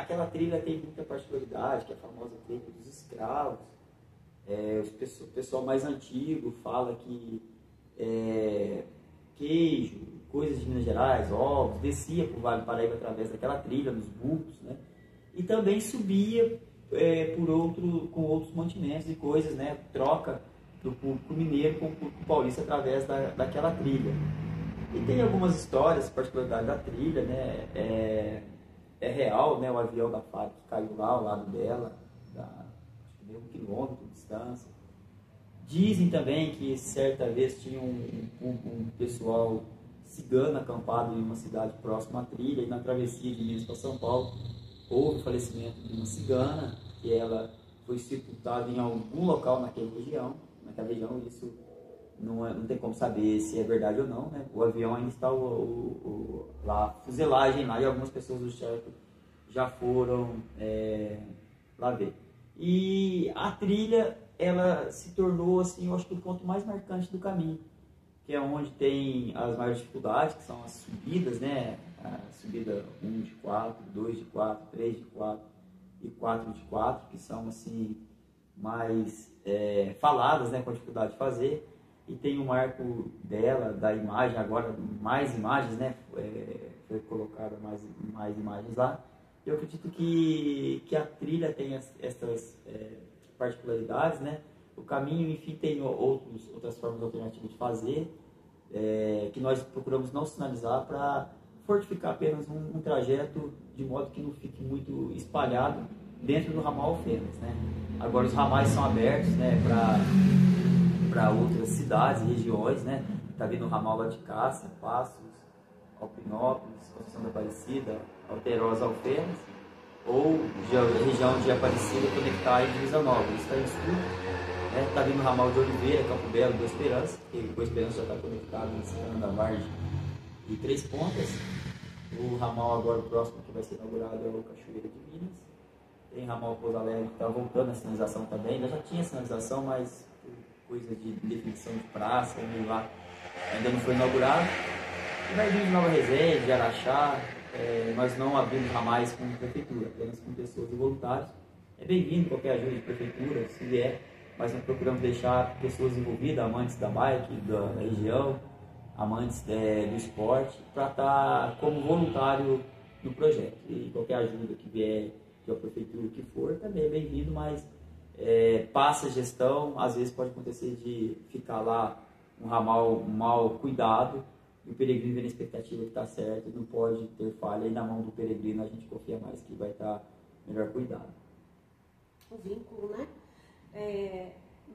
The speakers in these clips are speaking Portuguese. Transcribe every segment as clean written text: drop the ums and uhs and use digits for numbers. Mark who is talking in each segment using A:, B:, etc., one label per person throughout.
A: aquela trilha tem muita particularidade, que é a famosa trilha dos escravos. O pessoal mais antigo fala que queijo, coisas de Minas Gerais, ovos, descia para o Vale do Paraíba através daquela trilha, nos bulcos, né? E também subia com outros mantimentos e coisas, né? Troca do público mineiro com o público paulista através daquela trilha. E tem algumas histórias, particularidade da trilha, né? É real, né? O avião da FAB que caiu lá ao lado dela, acho que deu 1 quilômetro de distância. Dizem também que certa vez tinha um pessoal cigano acampado em uma cidade próxima à trilha, e na travessia de Minas para São Paulo houve o falecimento de uma cigana, que ela foi sepultada em algum local naquela região, isso não tem como saber se é verdade ou não, né? O avião ainda está lá, a fuselagem lá, e algumas pessoas do chefe já foram lá ver. E a trilha, ela se tornou, assim, eu acho que o ponto mais marcante do caminho, que é onde tem as maiores dificuldades, que são as subidas, né? A subida 1 de 4, 2 de 4, 3 de 4 e 4 de 4, que são, assim, mais faladas, né? Com dificuldade de fazer. E tem o marco dela, da imagem, agora mais imagens, né? Foi colocada mais imagens lá. Eu acredito que a trilha tem essas particularidades, né? O caminho, enfim, tem outras formas alternativas de fazer, que nós procuramos não sinalizar para fortificar apenas um trajeto, de modo que não fique muito espalhado dentro do ramal Alfenas, né? Agora os ramais são abertos, né, para outras cidades e regiões, né? Está vindo o ramal lá de Caça, Passos, Alpinópolis, Conceição da Aparecida, Alterosa, Alfenas, ou região de Aparecida conectar em Divisa Nova. Isso está em estudo. Está vindo o ramal de Oliveira, Campo Belo, Boa Esperança, que Boa Esperança já está conectado em Santana da Vargem e Três Pontas. O ramal agora próximo que vai ser inaugurado é o Cachoeira de Minas. Tem ramal Pouso Alegre que está voltando a sinalização também. Já tinha sinalização, mas coisa de definição de praça, lá, ainda não foi inaugurado. E vai vir de Nova Resende, de Araxá. Nós não abrimos ramais com prefeitura, apenas com pessoas e voluntários. É bem-vindo qualquer ajuda de prefeitura, se vier, mas nós procuramos deixar pessoas envolvidas, amantes da bike, da região, amantes do esporte, para estar como voluntário no projeto. E qualquer ajuda que vier da prefeitura, o que for, também é bem-vindo, mas passa a gestão, às vezes pode acontecer de ficar lá um ramal mal cuidado, e o peregrino vê na expectativa que está certo, não pode ter falha, e na mão do peregrino a gente confia mais que vai estar melhor cuidado.
B: O vínculo, né?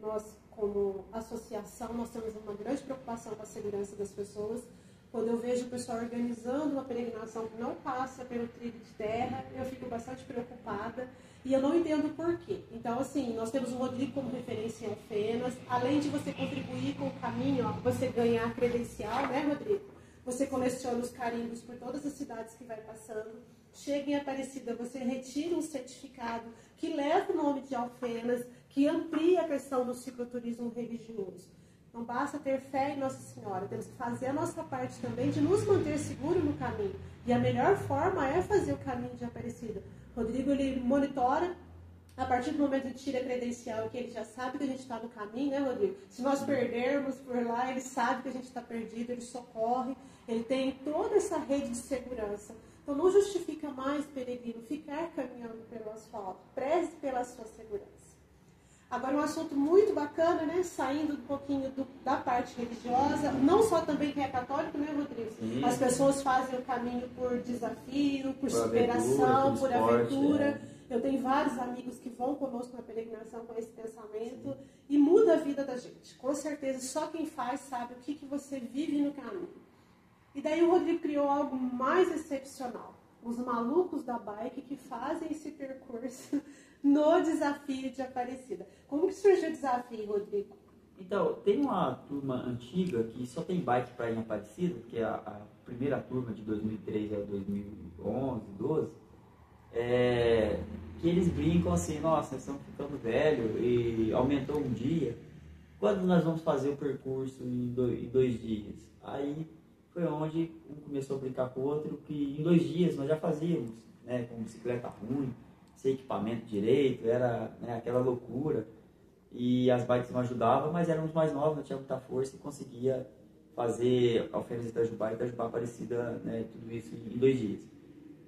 B: Nós, como associação, nós temos uma grande preocupação com a segurança das pessoas. Quando eu vejo o pessoal organizando uma peregrinação que não passa pelo trilho de terra, eu fico bastante preocupada e eu não entendo por quê. Então, assim, nós temos o Rodrigo como referência em Alfenas. Além de você contribuir com o caminho, você ganhar credencial, né, Rodrigo? Você coleciona os carimbos por todas as cidades que vai passando. Chega em Aparecida, você retira um certificado que leva o nome de Alfenas, que amplia a questão do cicloturismo religioso. Não basta ter fé em Nossa Senhora, temos que fazer a nossa parte também de nos manter seguros no caminho. E a melhor forma é fazer o caminho de Aparecida. Rodrigo, ele monitora, a partir do momento que tira a credencial, que ele já sabe que a gente está no caminho, né, Rodrigo? Se nós perdermos por lá, ele sabe que a gente está perdido, ele socorre, ele tem toda essa rede de segurança. Então não justifica mais, peregrino, ficar caminhando pelo asfalto. Preze pela sua segurança. Agora, um assunto muito bacana, né? Saindo um pouquinho da parte religiosa, não só também quem é católico, né, Rodrigo? Sim. As pessoas fazem o caminho por desafio, por superação, por aventura. Eu tenho vários amigos que vão conosco na peregrinação com esse pensamento. Sim. E muda a vida da gente. Com certeza, só quem faz sabe o que você vive no caminho. E daí o Rodrigo criou algo mais excepcional. Os malucos da bike que fazem esse percurso no desafio de Aparecida. Como que surgiu o desafio, Rodrigo?
A: Então, tem uma turma antiga que só tem bike para ir em Aparecida, que é a primeira turma de 2003 a 2011, 12, que eles brincam assim, nossa, nós estamos ficando velho e aumentou um dia, quando nós vamos fazer o percurso em 2 dias? Aí foi onde um começou a brincar com o outro, que em 2 dias nós já fazíamos, né, com bicicleta ruim, sem equipamento direito, era, né, aquela loucura. E as bikes não ajudavam, mas éramos mais novos, não tinha muita força e conseguia fazer Alfenas de Itajubá e Itajubá Aparecida, né, tudo isso em 2 dias.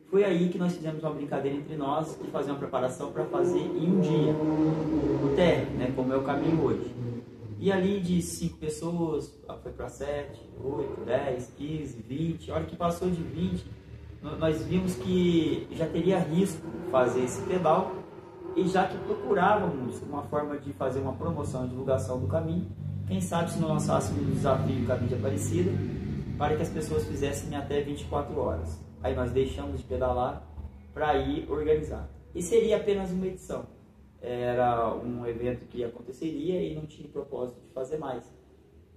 A: Foi aí que nós fizemos uma brincadeira entre nós de fazer uma preparação para fazer em um dia, o térreo, né, como é o caminho hoje. E ali de 5 pessoas, foi para 7, 8, 10, 15, 20. A hora que passou de 20, nós vimos que já teria risco fazer esse pedal, e já que procurávamos uma forma de fazer uma promoção e divulgação do caminho, quem sabe se não lançássemos o desafio Caminho de Aparecida, para que as pessoas fizessem em até 24 horas. Aí nós deixamos de pedalar para ir organizar. E seria apenas uma edição. Era um evento que aconteceria e não tinha propósito de fazer mais.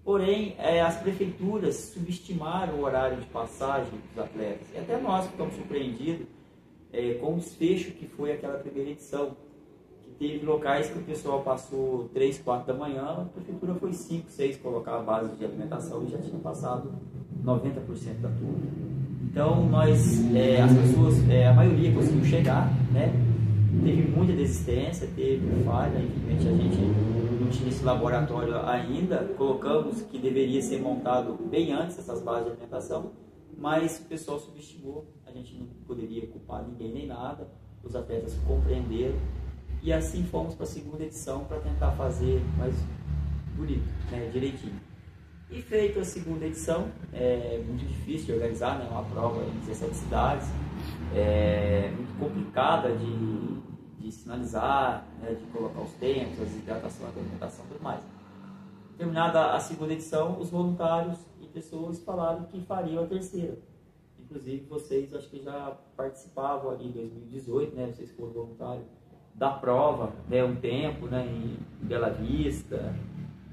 A: Porém, as prefeituras subestimaram o horário de passagem dos atletas. E até nós ficamos surpreendidos com o desfecho que foi aquela primeira edição. Que teve locais que o pessoal passou 3, 4 da manhã, a prefeitura foi 5, 6 colocar a base de alimentação e já tinha passado 90% da turma. Então, as pessoas, a maioria conseguiu chegar, né? Teve muita desistência, teve falha, infelizmente a gente não tinha esse laboratório ainda, colocamos que deveria ser montado bem antes essas bases de alimentação, mas o pessoal subestimou, a gente não poderia culpar ninguém nem nada, os atletas compreenderam, e assim fomos para a segunda edição para tentar fazer mais bonito, né, direitinho. E feito a segunda edição, é muito difícil de organizar, né, uma prova em 17 cidades, muito complicada de sinalizar, né, de colocar os tempos, as hidratação, a alimentação e tudo mais. Terminada a segunda edição, os voluntários e pessoas falaram que fariam a terceira. Inclusive vocês, acho que já participavam ali em 2018, né, vocês foram voluntários da prova, né, um tempo, né, em Bela Vista.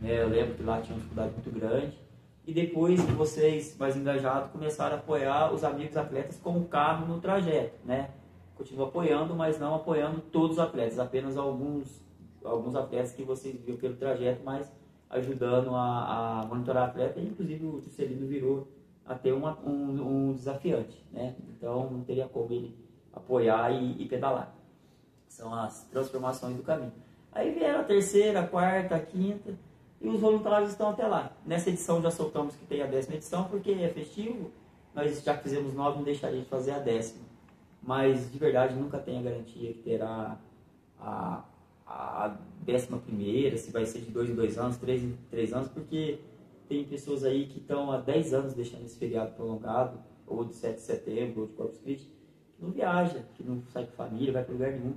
A: Eu lembro que lá tinha uma dificuldade muito grande. E depois que vocês, mais engajados, começaram a apoiar os amigos atletas com o carro no trajeto, né? Continuam apoiando, mas não apoiando todos os atletas, apenas alguns atletas que vocês viram pelo trajeto, mas ajudando a monitorar o atleta. E, inclusive, o Juscelino virou até um desafiante, né? Então, não teria como ele apoiar e pedalar. São as transformações do caminho. Aí vieram a terceira, a quarta, a quinta... E os voluntários estão até lá. Nessa edição já soltamos que tem a 10ª edição, porque é festivo. Nós já fizemos 9, não deixaria de fazer a 10ª. Mas, de verdade, nunca tem a garantia que terá a 11ª, se vai ser de 2 em 2 anos, 3 em 3 anos, porque tem pessoas aí que estão há 10 anos deixando esse feriado prolongado, ou de 7 de setembro, ou de Corpus Christi, que não viaja, que não sai com família, vai para lugar nenhum.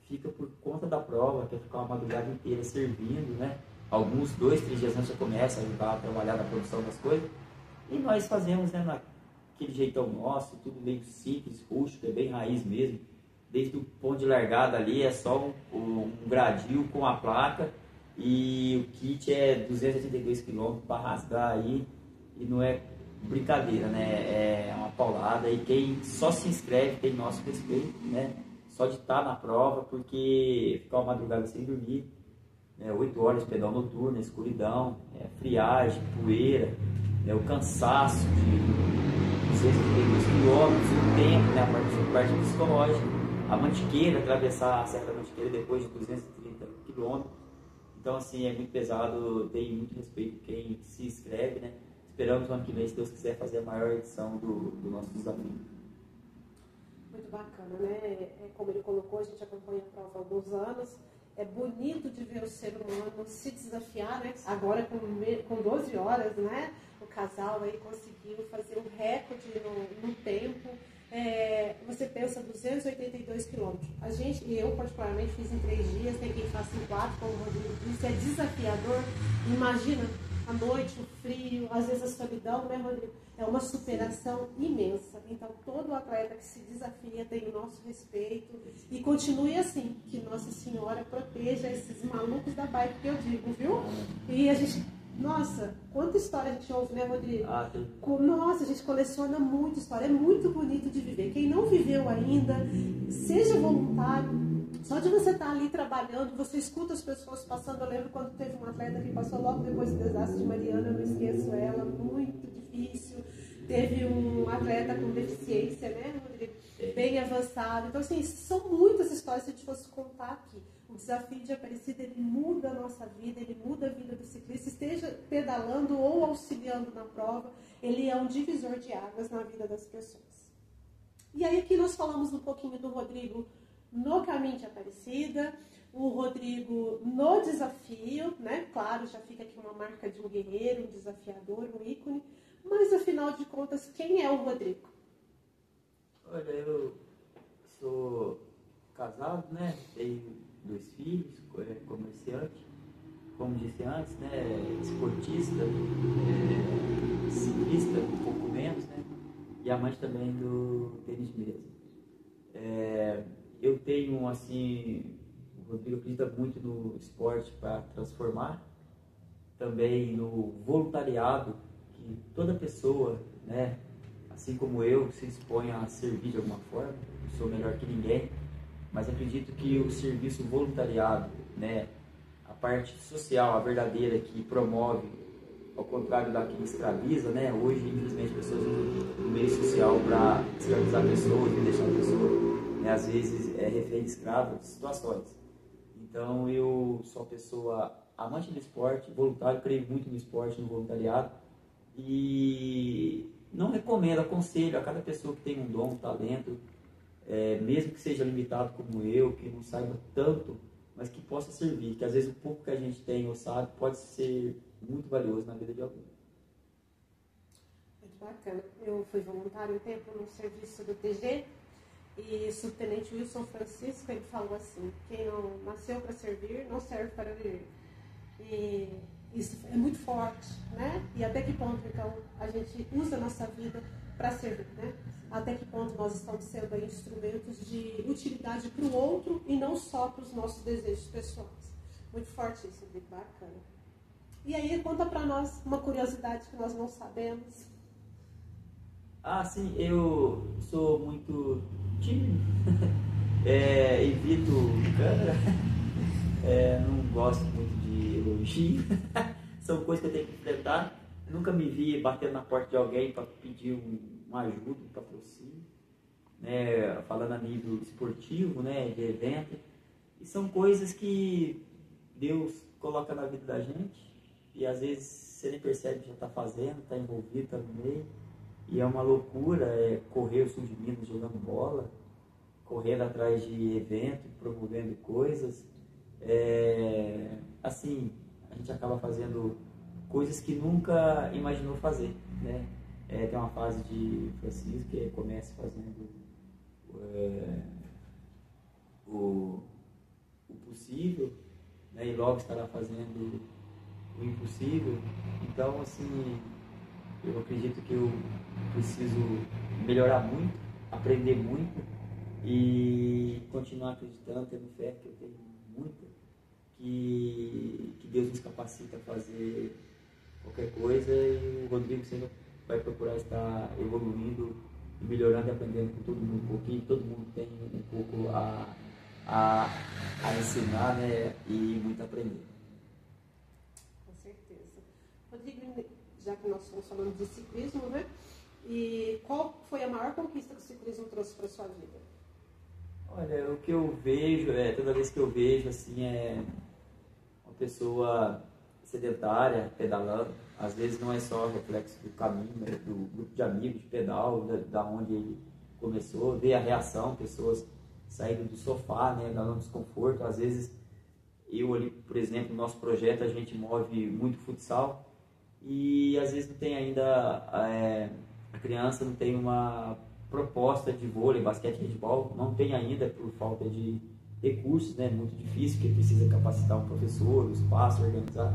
A: Fica por conta da prova, quer ficar uma madrugada inteira servindo, né? Alguns 2, 3 dias antes já começa a ajudar a trabalhar na produção das coisas. E nós fazemos, né, naquele jeitão nosso, tudo meio simples, rústico, é bem raiz mesmo. Desde o ponto de largada ali é só um gradil com a placa, e o kit é 282 km para rasgar aí, e não é brincadeira, né? É uma paulada, e quem só se inscreve tem nosso respeito, né? Só de estar na prova, porque ficar uma madrugada sem dormir, 8 horas de pedal noturno, escuridão, friagem, poeira, o cansaço de 232 km, o tempo, né, a parte psicológica, a Mantiqueira, atravessar a Serra da Mantiqueira depois de 230 km. Então, assim, é muito pesado, tem muito respeito quem se inscreve, né? Esperamos no ano que vem, se Deus quiser, fazer a maior edição do nosso desafio.
B: Muito bacana, né? Como ele colocou, a gente acompanha a prova há alguns anos. É bonito de ver o ser humano se desafiar, né? Agora com 12 horas, né? O casal aí conseguiu fazer um recorde no tempo. Você pensa 282 quilômetros. Eu particularmente fiz em 3 dias, tem quem faça em 4, como o Rodrigo disse, é desafiador. Imagina a noite, o frio, às vezes a solidão, né, Rodrigo? É uma superação imensa. Então, todo atleta que se desafia tem o nosso respeito. E continue assim, que Nossa Senhora proteja esses malucos da bike, que eu digo, viu? E a gente... Nossa, quanta história a gente ouve, né, Rodrigo? Nossa, a gente coleciona muita história. É muito bonito de viver. Quem não viveu ainda, seja voluntário. Só de você estar ali trabalhando, você escuta as pessoas passando. Eu lembro quando teve um atleta que passou logo depois do desastre de Mariana, eu não esqueço ela, muito difícil. teve um atleta com deficiência, né, Rodrigo? Bem avançado. Então, assim, são muitas histórias se a gente fosse contar aqui. O desafio de Aparecida, ele muda a nossa vida, ele muda a vida do ciclista, esteja pedalando ou auxiliando na prova, ele é um divisor de águas na vida das pessoas. E aí aqui nós falamos um pouquinho do Rodrigo no caminho de Aparecida, o Rodrigo no desafio, né? Claro, já fica aqui uma marca de um guerreiro, um desafiador, um ícone, mas afinal de contas, quem é o Rodrigo?
A: Olha, eu sou casado, né? Tenho 2 filhos, comerciante, como disse antes, né? Esportista, ciclista, um pouco menos, né? E amante também do tênis de mesa. Eu tenho, assim, o Rodrigo acredita muito no esporte para transformar, também no voluntariado, que toda pessoa, né? Assim como eu, se expõe a servir de alguma forma, não sou melhor que ninguém, mas acredito que o serviço voluntariado, né, a parte social, a verdadeira, que promove, ao contrário da que escraviza, né, hoje, infelizmente, pessoas usam o meio social para escravizar pessoas e deixar a pessoa, né, às vezes, refém de escravo de situações. Então, eu sou uma pessoa amante do esporte, voluntário, creio muito no esporte, no voluntariado, e não recomendo, aconselho a cada pessoa que tem um dom, um talento, mesmo que seja limitado como eu, que não saiba tanto, mas que possa servir, que às vezes o pouco que a gente tem ou sabe pode ser muito valioso na vida de alguém.
B: Muito bacana. Eu fui voluntário um tempo no serviço do TG e o subtenente Wilson Francisco, ele falou assim: quem não nasceu para servir, não serve para viver. E isso é muito forte, né? E até que ponto, então, a gente usa a nossa vida para servir, né? Até que ponto nós estamos sendo aí instrumentos de utilidade para o outro e não só para os nossos desejos pessoais. Muito forte isso, muito bacana. E aí, conta para nós uma curiosidade que nós não sabemos.
A: Ah, sim, eu sou muito tímido, evito câmera, não gosto muito de elogio, são coisas que eu tenho que enfrentar. Nunca me vi batendo na porta de alguém para pedir uma ajuda, um patrocínio, né, falando a nível esportivo, né, de evento. E são coisas que Deus coloca na vida da gente e às vezes você nem percebe que já está fazendo, está envolvido, está no meio. E é uma loucura, correr o sul de Minas jogando bola, correndo atrás de evento, promovendo coisas. Assim, a gente acaba fazendo coisas que nunca imaginou fazer, né? Tem uma fase de Francisco que começa fazendo o possível, né? E logo estará fazendo o impossível. Então, assim, eu acredito que eu preciso melhorar muito, aprender muito e continuar acreditando, tendo fé, que eu tenho muita, que Deus nos capacita a fazer qualquer coisa, e o Rodrigo sempre vai procurar estar evoluindo e melhorando e aprendendo com todo mundo um pouquinho. Todo mundo tem um pouco a ensinar, né, e muito a aprender.
B: Com certeza. Rodrigo, já que nós estamos falando de ciclismo, né? E qual foi a maior conquista que o ciclismo trouxe para a sua vida?
A: Olha, o que eu vejo, toda vez que eu vejo, assim, uma pessoa sedentária, pedalando, às vezes não é só reflexo do caminho, né, do grupo de amigos, de pedal, da onde ele começou, ver a reação, pessoas saindo do sofá, né, dando desconforto. Às vezes, eu ali, por exemplo, no nosso projeto, a gente move muito futsal e às vezes não tem ainda, a criança não tem uma proposta de vôlei, basquete, handebol, não tem ainda por falta de recursos, né, muito difícil, porque precisa capacitar um professor, o espaço, organizar.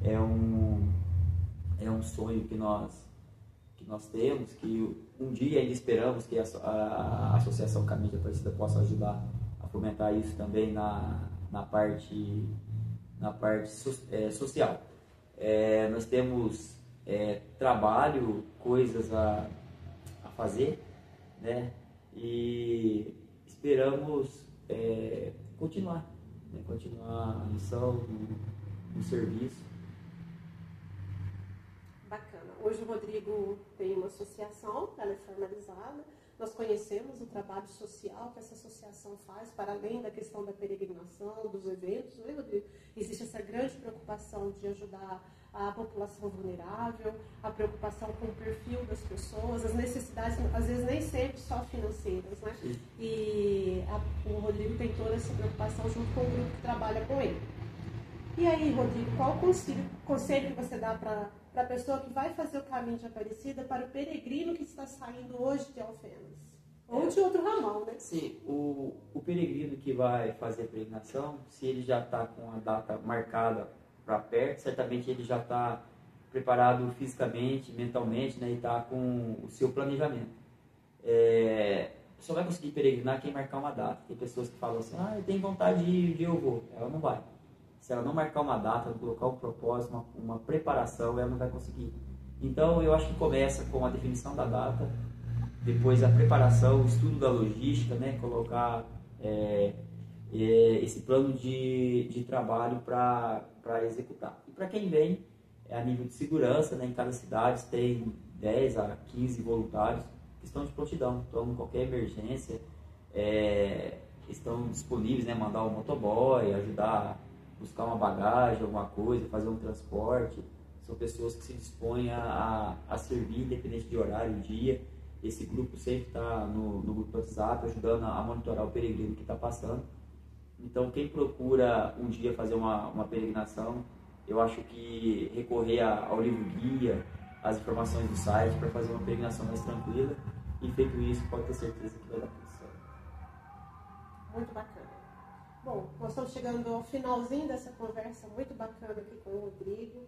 A: É um sonho que nós temos, que um dia ainda esperamos que a Associação Caminho de Aparecida possa ajudar a fomentar isso também na parte social. Nós temos trabalho, coisas a fazer, né? E esperamos continuar a missão, no serviço.
B: Bacana. Hoje o Rodrigo tem uma associação, ela é formalizada. Nós conhecemos o trabalho social que essa associação faz, para além da questão da peregrinação, dos eventos, né, Rodrigo? Existe essa grande preocupação de ajudar a população vulnerável, a preocupação com o perfil das pessoas, as necessidades, às vezes nem sempre só financeiras, né?
A: Sim.
B: E o Rodrigo tem toda essa preocupação junto com o grupo que trabalha com ele. E aí, Rodrigo, qual conselho que você dá para a pessoa que vai fazer o caminho de Aparecida, para o peregrino que está saindo hoje de Alfenas? Ou de outro ramal, né?
A: Sim, o peregrino que vai fazer a peregrinação, se ele já está com a data marcada para perto, certamente ele já está preparado fisicamente, mentalmente, né, e está com o seu planejamento. Só vai conseguir peregrinar quem marcar uma data. Tem pessoas que falam assim, eu tenho vontade de ir, um dia eu vou. Ela não vai. Se ela não marcar uma data, não colocar um propósito, uma preparação, ela não vai conseguir. Então, eu acho que começa com a definição da data, depois a preparação, o estudo da logística, né? Colocar esse plano de trabalho para executar. E para quem vem, a nível de segurança, né? Em cada cidade tem 10 a 15 voluntários que estão de prontidão. Então, em qualquer emergência, estão disponíveis, né? Mandar um motoboy, ajudar buscar uma bagagem, alguma coisa, fazer um transporte. São pessoas que se dispõem a servir, independente de horário, dia. Esse grupo sempre está no grupo do WhatsApp, ajudando a monitorar o peregrino que está passando. Então, quem procura um dia fazer uma peregrinação, eu acho que recorrer ao livro-guia, às informações do site, para fazer uma peregrinação mais tranquila. E feito isso, pode ter certeza que vai dar tudo certo.
B: Muito bacana. Bom, nós estamos chegando ao finalzinho dessa conversa muito bacana aqui com o Rodrigo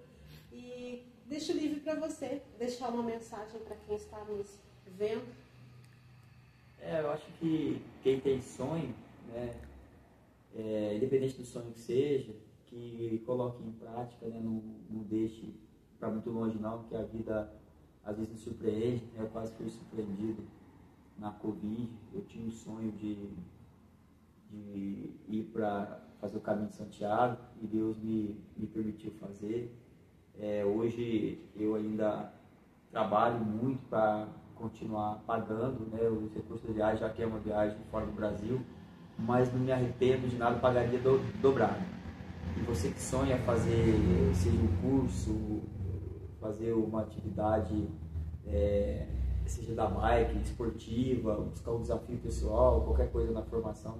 B: e deixo livre para você deixar uma mensagem para quem está nos vendo.
A: Eu acho que quem tem sonho, né, independente do sonho que seja, que coloque em prática, né, não deixe para muito longe não, porque a vida às vezes nos surpreende. Eu quase fui surpreendido na Covid. Eu tinha um sonho de ir para fazer o caminho de Santiago e Deus me permitiu fazer. Hoje eu ainda trabalho muito para continuar pagando, né, os recursos da viagem, já que é uma viagem fora do Brasil, mas não me arrependo de nada, pagaria dobrado. E você que sonha fazer, seja um curso, fazer uma atividade, seja da bike, esportiva, buscar um desafio pessoal, qualquer coisa na formação,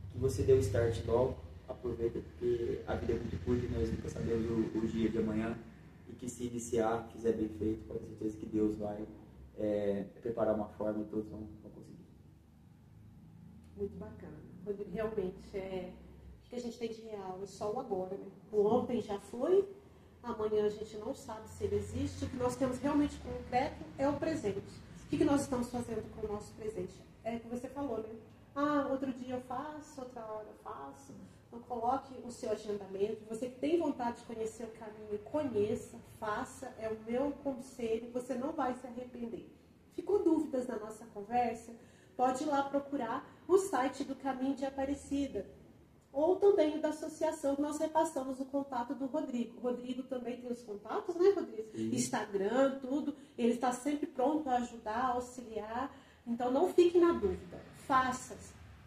A: que você dê o start logo, aproveita, porque a vida é muito curta e nós nunca sabemos o dia de amanhã, e que se iniciar, fizer bem feito, pode ter certeza que Deus vai preparar uma forma e todos vão conseguir.
B: Muito bacana. Realmente, o que a gente tem de real é só o agora, né? O ontem já foi, amanhã a gente não sabe se ele existe, o que nós temos realmente concreto é o presente. O que nós estamos fazendo com o nosso presente? É o que você falou, né? Outro dia eu faço, outra hora eu faço. Então coloque o seu agendamento. Você que tem vontade de conhecer o caminho, conheça, faça. É o meu conselho, você não vai se arrepender. Ficou dúvidas na nossa conversa? Pode ir lá procurar o site do Caminho de Aparecida. Ou também da associação que nós repassamos o contato do Rodrigo. O Rodrigo também tem os contatos, né, Rodrigo?
A: Sim.
B: Instagram, tudo. Ele está sempre pronto a ajudar, a auxiliar. Então não fique na dúvida. Faça.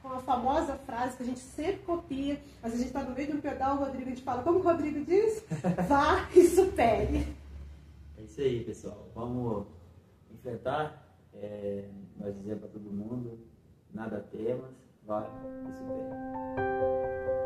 B: Com a famosa frase que a gente sempre copia. Mas a gente está no meio de um pedal, o Rodrigo, a gente fala, como o Rodrigo diz? Vá e supere.
A: É isso aí, pessoal. Vamos enfrentar. Nós dizemos para todo mundo, nada temas, vai e supere.